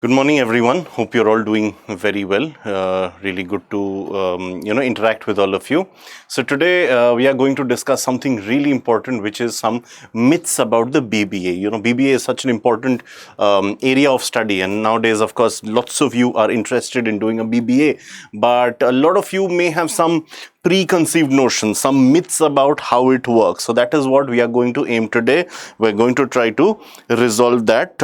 Good morning, everyone. Hope you're all doing very well. Really good to interact with all of you. So today we are going to discuss something really important, which is some myths about the BBA. BBA is such an important area of study, and nowadays, of course, lots of you are interested in doing a BBA, but a lot of you may have some preconceived notions, some myths about how it works. So that is what we are going to aim today. We're going to try to resolve that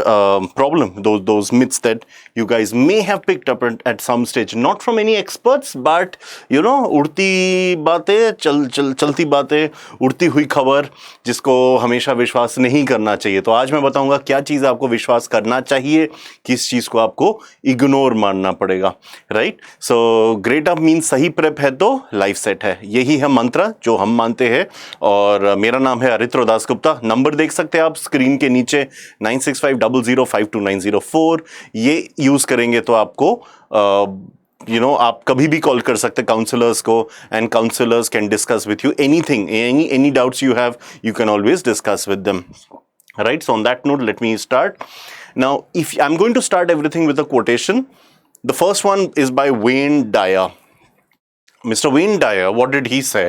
problem, those myths that you guys may have picked up at some stage, not from any experts, but उड़ती बातें, चलती बातें, उड़ती हुई खबर जिसको हमेशा विश्वास नहीं करना चाहिए. तो आज मैं बताऊंगा क्या चीज़ आपको विश्वास करना चाहिए, किस चीज़ को आपको इग्नोर मानना पड़ेगा. राइट. सो ग्रेड अप मीन सही प्रेप है तो लाइफ सेट है. यही है मंत्र जो हम मानते हैं. और मेरा नाम है अरित्र दास गुप्ता. नंबर देख सकते हैं आप स्क्रीन के नीचे 9650052904. ये यूज करेंगे तो आपको आप कभी भी कॉल कर सकते हैं काउंसलर्स को, and counsellors can discuss with you anything, any doubts you have, you can always discuss with them. Right, so on that note, let me start. Now, if I'm going to start everything with a quotation, the first one is by Wayne Dyer. Mr. Wayne Dyer, what did he say?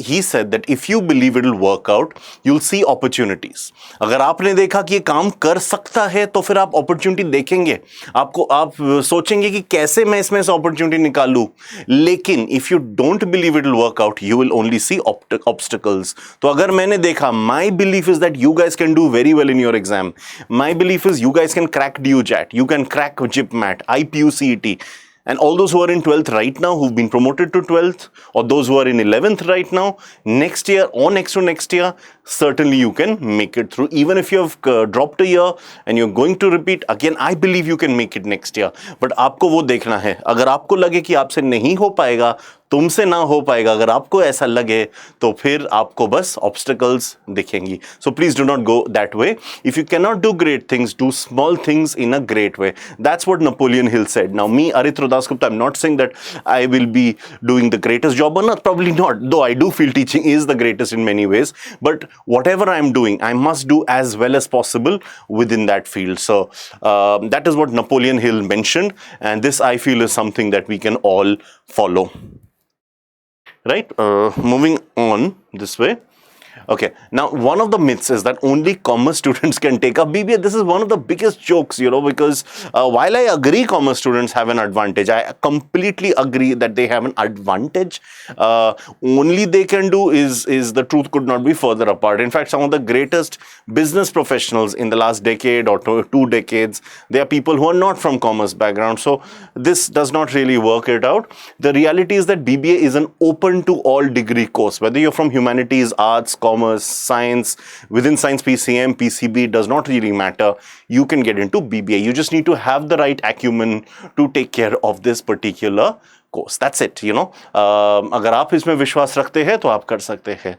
He said that if you believe it will work out, you'll see opportunities. अगर आपने देखा कि ये काम कर सकता है तो फिर आप opportunity देखेंगे. आप सोचेंगे कि कैसे मैं इसमें से opportunity निकालूं. लेकिन if you don't believe it will work out, you will only see obstacles. तो अगर मैंने देखा, my belief is that you guys can do very well in your exam. My belief is you guys can crack DUJAT, you can crack JIPMAT, IPU CET. And all those who are in 12th right now, who've been promoted to 12th, or those who are in 11th right now, next year or next to next year, certainly you can make it through. Even if you have dropped a year and you're going to repeat, again, I believe you can make it next year. But आपको वो देखना है. अगर आपको लगे कि आपसे नहीं हो पाएगा, तुमसे ना हो पाएगा, अगर आपको ऐसा लगे तो फिर आपको बस ऑब्स्टिकल्स दिखेंगी. So please do not go that way. If you can not do great things, do small things in a great way. That's what Napoleon Hill said. Now me, Aritra Das Gupta, I'm not saying that I will be doing the greatest job or not, probably not, though I do feel teaching is the greatest in many ways, but whatever I'm doing, I must do as well as possible within that field. So that is what Napoleon Hill mentioned, and this I feel is something that we can all follow. Right, moving on this way. Okay, now one of the myths is that only commerce students can take up BBA. This is one of the biggest jokes, because while I agree commerce students have an advantage, I completely agree that they have an advantage. Only they can do is the truth could not be further apart. In fact, some of the greatest business professionals in the last decade or two decades, they are people who are not from commerce background. So this does not really work it out. The reality is that BBA is an open to all degree course, whether you're from humanities, arts, commerce, science. Within science, PCM, PCB does not really matter. You can get into BBA. You just need to have the right acumen to take care of this particular course. That's it. अगर आप इसमें विश्वास रखते हैं तो आप कर सकते हैं.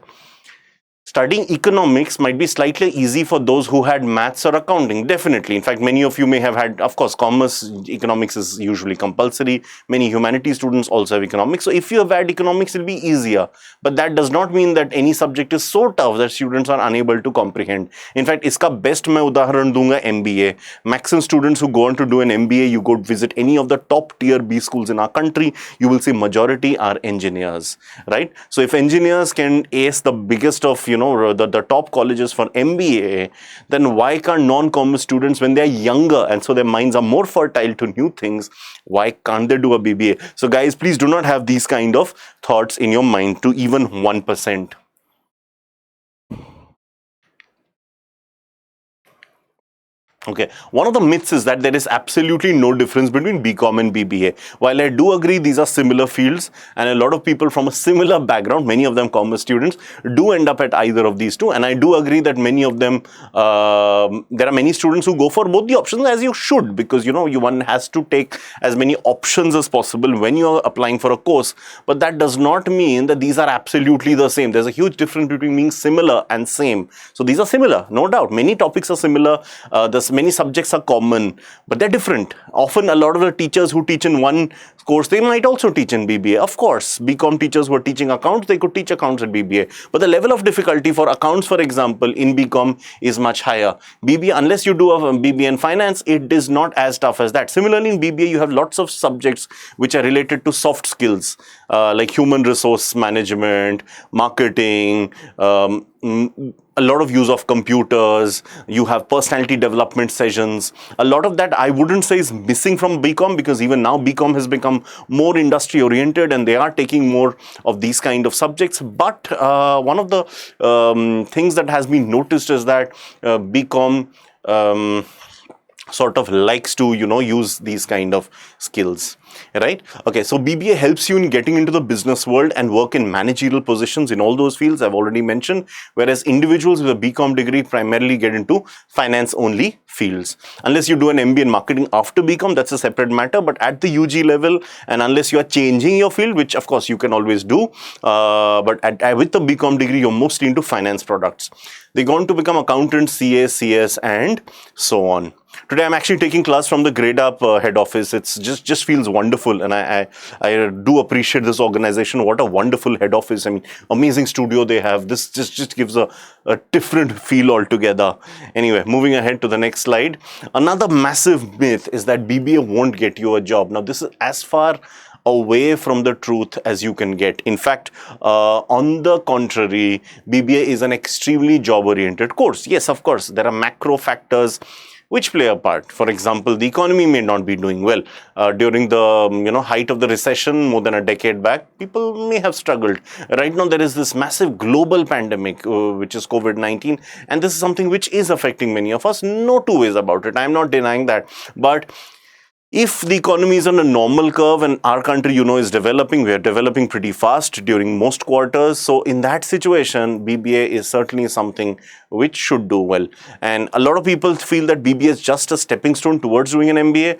Studying economics might be slightly easy for those who had maths or accounting. Definitely. In fact, many of you may have had, of course, commerce, economics is usually compulsory. Many humanities students also have economics. So if you have had economics, it'll be easier. But that does not mean that any subject is so tough that students are unable to comprehend. In fact, iska best मैं उदाहरण दूंगा MBA. Maximum students who go on to do an MBA, you go visit any of the top tier B schools in our country, you will see majority are engineers, right? So if engineers can ace the biggest of the top colleges for MBA, then why can't non-commerce students, when they are younger and so their minds are more fertile to new things, why can't they do a BBA? So guys, please do not have these kind of thoughts in your mind to even 1%. Okay, one of the myths is that there is absolutely no difference between BCom and BBA. While I do agree these are similar fields, and a lot of people from a similar background, many of them commerce students, do end up at either of these two. And I do agree that many of them, there are many students who go for both the options, as you should, because one has to take as many options as possible when you are applying for a course. But that does not mean that these are absolutely the same. There's a huge difference between being similar and same. So these are similar, no doubt. Many topics are similar. The many subjects are common, but they're different. Often a lot of the teachers who teach in one course, they might also teach in BBA. Of course, BCom teachers who are teaching accounts, they could teach accounts at BBA. But the level of difficulty for accounts, for example, in BCom is much higher. BBA, unless you do a BBA in finance, it is not as tough as that. Similarly, in BBA, you have lots of subjects which are related to soft skills, like human resource management, marketing, a lot of use of computers. You have personality development sessions. A lot of that I wouldn't say is missing from BCom, because even now BCom has become more industry oriented and they are taking more of these kind of subjects. But one of the things that has been noticed is that BCom sort of likes to, use these kind of skills, right? Okay, so BBA helps you in getting into the business world and work in managerial positions in all those fields I've already mentioned, whereas individuals with a BCom degree primarily get into finance only fields. Unless you do an MBA in marketing after BCom, that's a separate matter, but at the UG level, and unless you are changing your field, which of course you can always do, but with the BCom degree, you're mostly into finance products. They go on to become accountants, CAs, CS, and so on. Today I'm actually taking class from the GradeUp head office. It's just feels wonderful, and I do appreciate this organization. What a wonderful head office. I mean, amazing studio they have. This just gives a different feel altogether. Anyway, moving ahead to the next slide. Another massive myth is that BBA won't get you a job. Now, this is as far away from the truth as you can get. In fact, on the contrary, BBA is an extremely job-oriented course. Yes, of course, there are macro factors which play a part. For example, the economy may not be doing well. During the height of the recession more than a decade back, people may have struggled. Right now, there is this massive global pandemic, which is COVID-19, and this is something which is affecting many of us. No two ways about it. I'm not denying that. But if the economy is on a normal curve and our country, is developing, we are developing pretty fast during most quarters. So in that situation, BBA is certainly something which should do well. And a lot of people feel that BBA is just a stepping stone towards doing an MBA.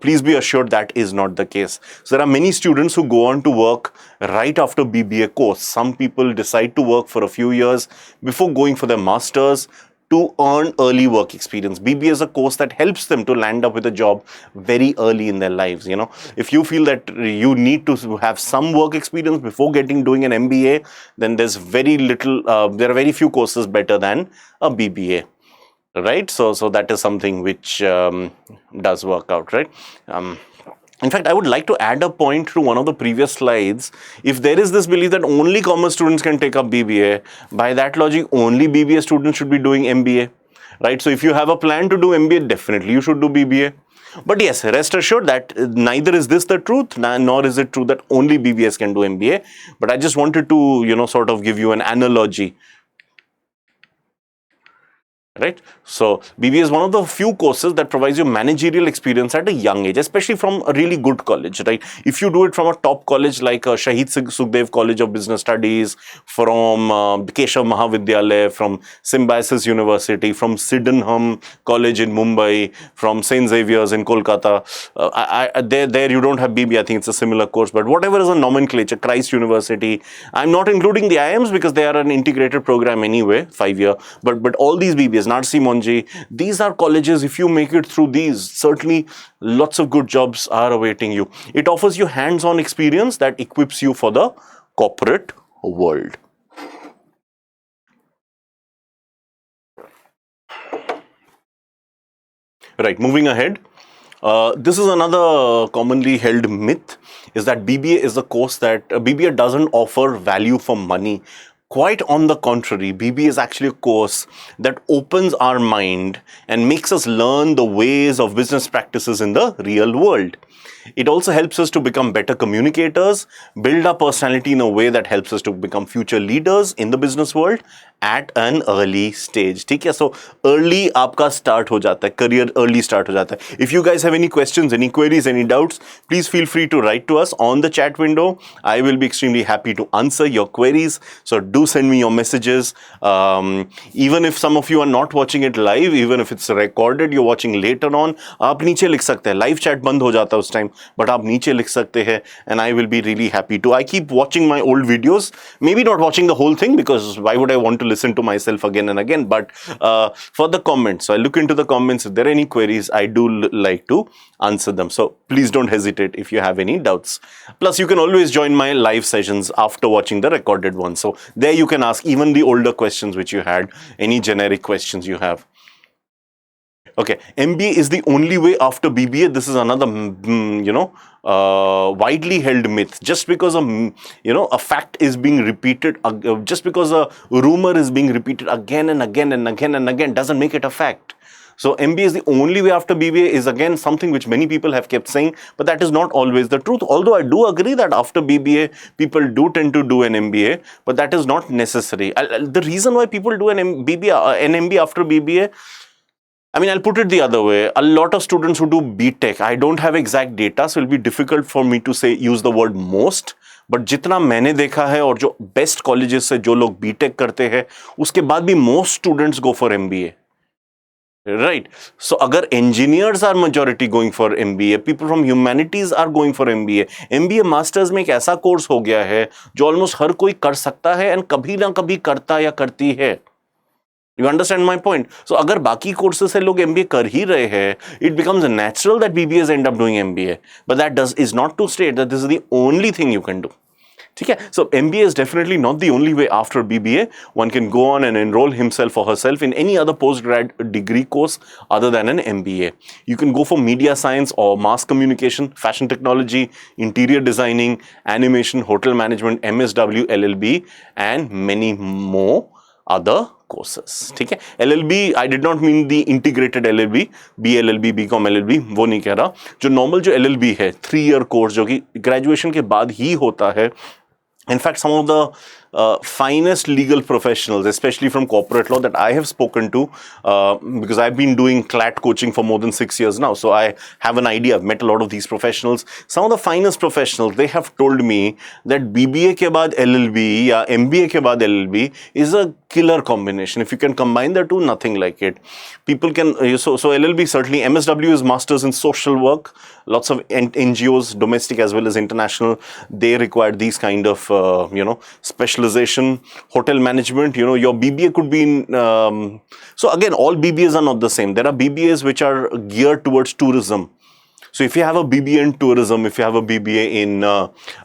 Please be assured that is not the case. So there are many students who go on to work right after BBA course. Some people decide to work for a few years before going for their masters to earn early work experience. BBA is a course that helps them to land up with a job very early in their lives. If you feel that you need to have some work experience before doing an MBA, then there's very little, there are very few courses better than a BBA, right? So that is something which does work out, right? In fact, I would like to add a point to one of the previous slides. If there is this belief that only commerce students can take up BBA, by that logic, only BBA students should be doing MBA, right? So if you have a plan to do MBA, definitely you should do BBA. But yes, rest assured that neither is this the truth, nor is it true that only BBAs can do MBA. But I just wanted to, sort of give you an analogy. Right? So BBA is one of the few courses that provides you managerial experience at a young age, especially from a really good college, right? If you do it from a top college like Shahid Sukhdev College of Business Studies, from Keshav Mahavidyalaya, from Symbiosis University, from Sydenham College in Mumbai, from St. Xavier's in Kolkata, there you don't have BBA. I think it's a similar course, but whatever is a nomenclature, Christ University, I'm not including the IIMs because they are an integrated program anyway, 5-year, but all these BBAs, Narsi Monji, these are colleges. If you make it through these, certainly lots of good jobs are awaiting you. It offers you hands-on experience that equips you for the corporate world. Right, moving ahead. This is another commonly held myth, is that BBA is a course that BBA doesn't offer value for money. Quite on the contrary, BBA is actually a course that opens our mind and makes us learn the ways of business practices in the real world. It also helps us to become better communicators, build our personality in a way that helps us to become future leaders in the business world at an early stage. ठीक है? So early आपका start हो जाता है, career early start हो जाता है. If you guys have any questions, any queries, any doubts, please feel free to write to us on the chat window. I will be extremely happy to answer your queries. So do send me your messages. Even if some of you are not watching it live, even if it's recorded, you're watching later on, आप नीचे लिख सकते हैं. Live chat बंद हो जाता है उस time, but आप नीचे लिख सकते हैं and I will be really happy to. I keep watching my old videos, maybe not watching the whole thing because why would I want to listen to myself again and again, but for the comments, so I look into the comments. If there are any queries, I do like to answer them. So please don't hesitate if you have any doubts. Plus, you can always join my live sessions after watching the recorded one. So there you can ask even the older questions which you had, any generic questions you have. Okay, MBA is the only way after BBA. This is another, widely held myth. Just because a fact is being repeated, just because a rumor is being repeated again and again and again and again, doesn't make it a fact. So MBA is the only way after BBA is again something which many people have kept saying, but that is not always the truth. Although I do agree that after BBA, people do tend to do an MBA, but that is not necessary. The reason why people do an MBA after BBA, I mean, I'll put it the other way. A lot of students who do BTech, I don't have exact data, so it'll be difficult for me to use the word most. But जितना मैंने देखा है और जो best colleges से जो लोग BTech करते हैं, उसके बाद भी most students go for MBA. Right. So अगर engineers are majority going for MBA, people from humanities are going for MBA. MBA masters में एक ऐसा कोर्स हो गया है जो ऑलमोस्ट हर कोई कर सकता है एंड कभी ना कभी करता या करती है. You understand my point? So अगर बाकी कोर्सेस से लोग MBA कर ही रहे हैं, it becomes natural that BBAs end up doing MBA. But that is not to state that this is the only thing you can do. ठीक है? So MBA is definitely not the only way after BBA. One can go on and enroll himself or herself in any other postgrad degree course other than an MBA. You can go for media science or mass communication, fashion technology, interior designing, animation, hotel management, MSW, LLB, and many more other courses. ठीक है? LLB, I did not mean the integrated LLB, BLLB, BCom LLB, वो नहीं कह रहा. जो normal जो LLB है, 3-year course जो कि graduation के बाद ही होता है. In fact, some of the finest legal professionals, especially from corporate law, that I have spoken to, because I've been doing CLAT coaching for more than 6 years now, so I have an idea. I've met a lot of these professionals. Some of the finest professionals, they have told me that BBA के बाद LLB या MBA के बाद LLB is a killer combination. If you can combine the two, nothing like it. People can, so LLB certainly, MSW is Masters in Social Work. Lots of NGOs, domestic as well as international, they require these kind of, specialization. Hotel management, your BBA could be in, so again, all BBAs are not the same. There are BBAs which are geared towards tourism. So if you have a BBA in tourism, if you have a BBA in,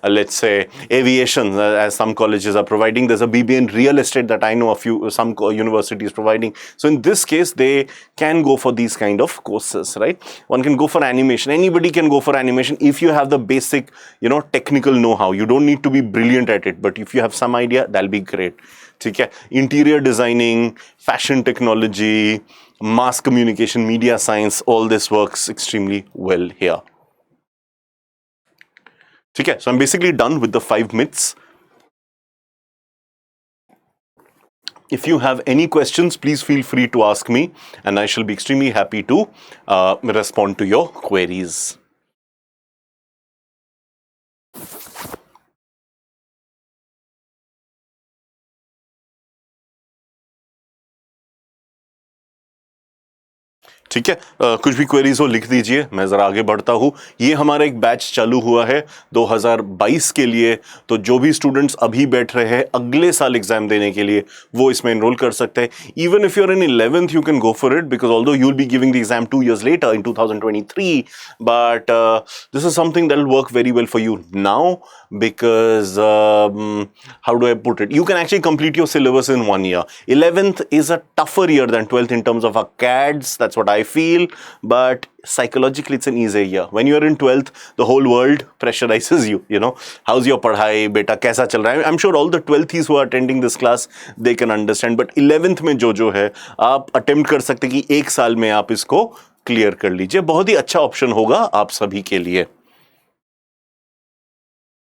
let's say, aviation, as some colleges are providing, there's a BBA in real estate that I know some universities providing. So in this case, they can go for these kind of courses, right? One can go for animation. Anybody can go for animation if you have the basic, technical know-how. You don't need to be brilliant at it, but if you have some idea, that'll be great. ठीक है? Interior designing, fashion technology, mass communication, media science, all this works extremely well here. Okay, so I'm basically done with the 5 myths. If you have any questions, please feel free to ask me and I shall be extremely happy to respond to your queries. ठीक है, कुछ भी queries हो लिख दीजिए, मैं ज़रा आगे बढ़ता हूँ. ये हमारा एक बैच चालू हुआ है 2022 के लिए, तो जो भी स्टूडेंट्स अभी बैठ रहे हैं अगले साल एग्जाम देने के लिए वो इसमें एनरोल कर सकते हैं. Even if you are in 11th you can go for it, because although you will be giving the exam 2 years later in 2023, but this is something that will work very well for you now, because how do I put it, you can actually complete your syllabus in 1 year. 11th is a tougher year than 12th in terms of ACADS, that's what I feel, but psychologically it's an easier year. When you are in 12th, the whole world pressurizes you, how's your padhai, beta, kaisa chal raha hai? I'm sure all the 12thies who are attending this class, they can understand, but 11th में जो है, आप attempt कर सकते कि 1 साल में आप इसको clear कर लीजिए. बहुत ही अच्छा option होगा आप सभी के लिए.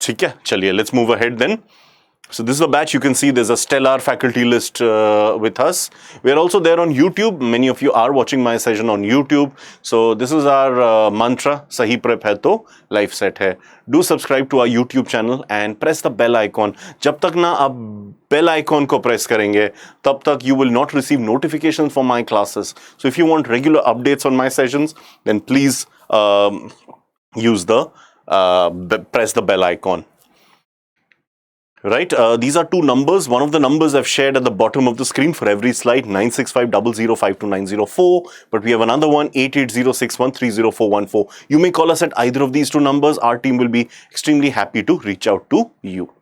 ठीक है, चलिए, let's move ahead then. So this is a batch. You can see there's a stellar faculty list with us. We are also there on YouTube. Many of you are watching my session on YouTube. So this is our mantra, Sahi Prep hai to life set hai. Do subscribe to our YouTube channel and press the bell icon. जब तक ना आप bell icon को press करेंगे, तब तक you will not receive notifications for my classes. So if you want regular updates on my sessions, then please use the press the bell icon. Right, these are two numbers. One of the numbers I've shared at the bottom of the screen for every slide, 96500529004. But we have another one, 8806130414. You may call us at either of these two numbers. Our team will be extremely happy to reach out to you.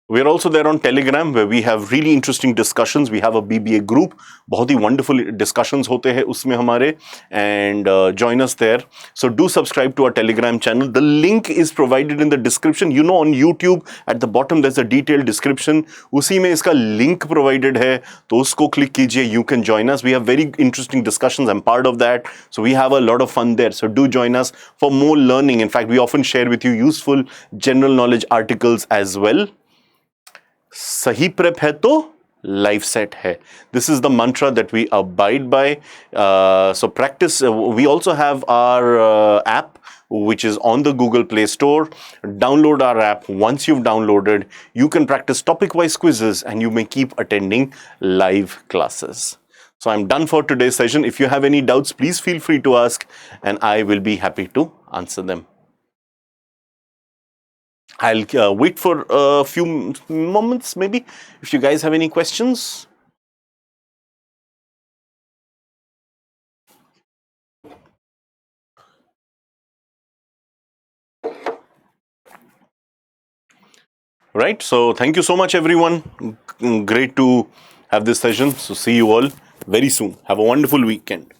We're also there on Telegram where we have really interesting discussions. We have a BBA group. बहुत ही wonderful discussions होते हैं उसमें हमारे, and join us there. So do subscribe to our Telegram channel. The link is provided in the description. You know, on YouTube at the bottom there's a detailed description. उसी में इसका link provided है, तो उसको click कीजिए. You can join us. We have very interesting discussions. I'm part of that. So we have a lot of fun there. So do join us for more learning. In fact, we often share with you useful general knowledge articles as well. सही prep है तो life set है. This is the mantra that we abide by. So practice. We also have our app, which is on the Google Play Store. Download our app. Once you've downloaded, you can practice topic-wise quizzes and you may keep attending live classes. So I'm done for today's session. If you have any doubts, please feel free to ask and I will be happy to answer them. I'll wait for a few moments, maybe, if you guys have any questions. Right. So thank you so much, everyone. Great to have this session. So see you all very soon. Have a wonderful weekend.